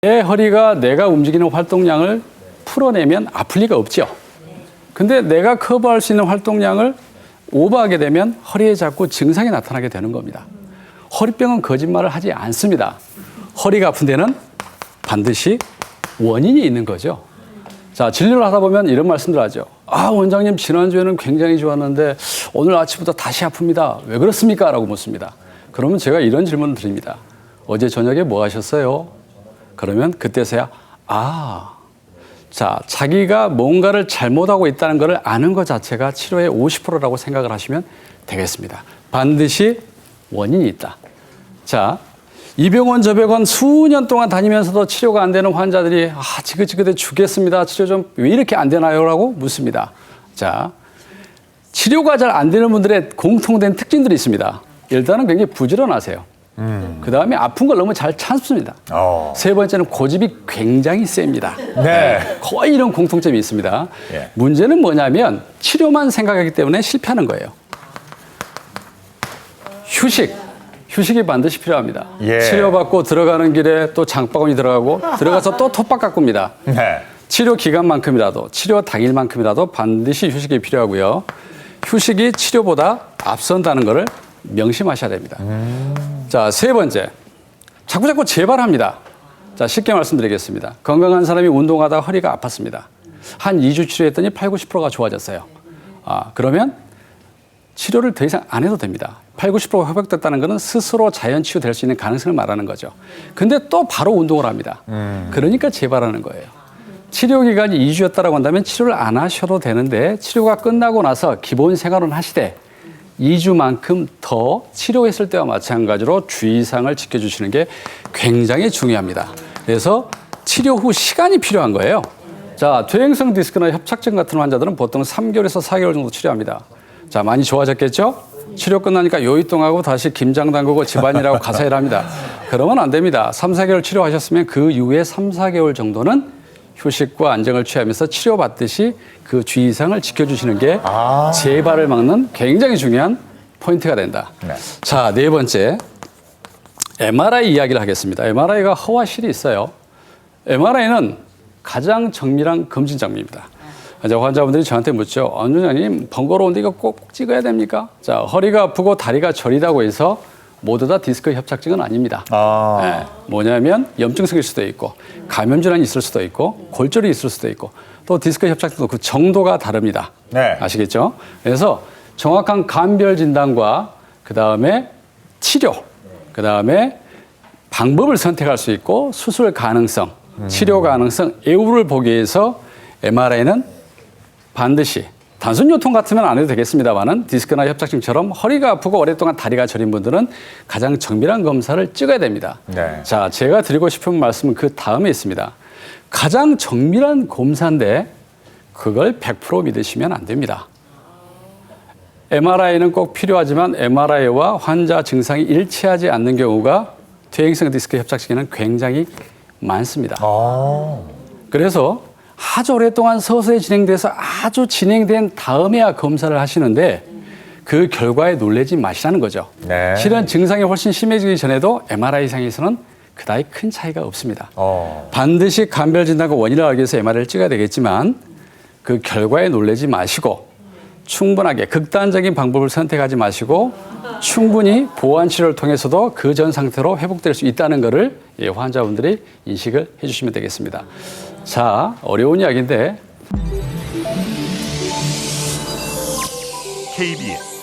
내 허리가 내가 움직이는 활동량을 풀어내면 아플 리가 없죠. 근데 내가 커버할 수 있는 활동량을 오버하게 되면 허리에 자꾸 증상이 나타나게 되는 겁니다. 허리병은 거짓말을 하지 않습니다. 허리가 아픈 데는 반드시 원인이 있는 거죠. 자, 진료를 하다 보면 이런 말씀들 하죠. 아, 원장님 지난주에는 굉장히 좋았는데 오늘 아침부터 다시 아픕니다. 왜 그렇습니까? 라고 묻습니다. 그러면 제가 이런 질문을 드립니다. 어제 저녁에 뭐 하셨어요? 그러면 그때서야 자, 자기가 뭔가를 잘못하고 있다는 걸 아는 것 자체가 치료의 50%라고 생각을 하시면 되겠습니다. 반드시 원인이 있다. 자, 이 병원 저 병원 수년 동안 다니면서도 치료가 안 되는 환자들이 지긋지긋해 죽겠습니다. 치료 좀 왜 이렇게 안 되나요? 라고 묻습니다. 자, 치료가 잘 안 되는 분들의 공통된 특징들이 있습니다. 일단은 굉장히 부지런하세요. 그 다음에 아픈 걸 너무 잘 참습니다. 세 번째는 고집이 굉장히 셉니다. 네. 거의 이런 공통점이 있습니다. 예. 문제는 뭐냐면 치료만 생각하기 때문에 실패하는 거예요. 휴식이 반드시 필요합니다. 예. 치료받고 들어가는 길에 또 장바구니 들어가고 들어가서 또 톱밥 가꿉니다. 네. 치료 기간만큼이라도 치료 당일만큼이라도 반드시 휴식이 필요하고요. 휴식이 치료보다 앞선다는 것을 명심하셔야 됩니다. 자, 세 번째. 자꾸 재발합니다. 자, 쉽게 말씀드리겠습니다. 건강한 사람이 운동하다가 허리가 아팠습니다. 한 2주 치료했더니 80~90%가 좋아졌어요. 그러면 치료를 더 이상 안 해도 됩니다. 80~90%가 회복됐다는 것은 스스로 자연 치유될 수 있는 가능성을 말하는 거죠. 근데 또 바로 운동을 합니다. 그러니까 재발하는 거예요. 치료 기간이 2주였다라고 한다면 치료를 안 하셔도 되는데 치료가 끝나고 나서 기본 생활은 하시되 2주만큼 더 치료했을 때와 마찬가지로 주의사항을 지켜주시는 게 굉장히 중요합니다. 그래서 치료 후 시간이 필요한 거예요. 자, 퇴행성 디스크나 협착증 같은 환자들은 보통 3개월에서 4개월 정도 치료합니다. 자, 많이 좋아졌겠죠? 치료 끝나니까 요이통하고 다시 김장 담그고 집안일하고 가사 일합니다. 그러면 안 됩니다. 3~4개월 치료하셨으면 그 이후에 3~4개월 정도는 휴식과 안정을 취하면서 치료받듯이 그 주의사항을 지켜주시는 게 재발을 막는 굉장히 중요한 포인트가 된다. 네. 자, 네 번째. MRI 이야기를 하겠습니다. MRI가 허와 실이 있어요. MRI는 가장 정밀한 검진 장비입니다. 이제 환자분들이 저한테 묻죠. 안 원장님, 번거로운데 이거 꼭 찍어야 됩니까? 자, 허리가 아프고 다리가 저리다고 해서 모두 다 디스크 협착증은 아닙니다. 네, 뭐냐면 염증 생길 수도 있고 감염 질환이 있을 수도 있고 골절이 있을 수도 있고 또 디스크 협착증도 그 정도가 다릅니다. 네. 아시겠죠? 그래서 정확한 감별 진단과 그다음에 치료, 그다음에 방법을 선택할 수 있고 수술 가능성, 치료 가능성, 애우를 보기 위해서 MRI는 반드시 단순 요통 같으면 안 해도 되겠습니다만은 디스크나 협착증처럼 허리가 아프고 오랫동안 다리가 저린 분들은 가장 정밀한 검사를 찍어야 됩니다. 네. 자, 제가 드리고 싶은 말씀은 그 다음에 있습니다. 가장 정밀한 검사인데 그걸 100% 믿으시면 안 됩니다. MRI는 꼭 필요하지만 MRI와 환자 증상이 일치하지 않는 경우가 퇴행성 디스크 협착증에는 굉장히 많습니다. 그래서 아주 오랫동안 서서히 진행돼서 아주 진행된 다음에야 검사를 하시는데 그 결과에 놀라지 마시라는 거죠. 네. 실은 증상이 훨씬 심해지기 전에도 MRI상에서는 그다지 큰 차이가 없습니다. 반드시 감별 진단과 원인을 알기 위해서 MRI를 찍어야 되겠지만 그 결과에 놀라지 마시고 충분하게 극단적인 방법을 선택하지 마시고 충분히 보완 치료를 통해서도 그 전 상태로 회복될 수 있다는 것을 환자분들이 인식을 해주시면 되겠습니다. 자, 어려운 이야기인데 KBS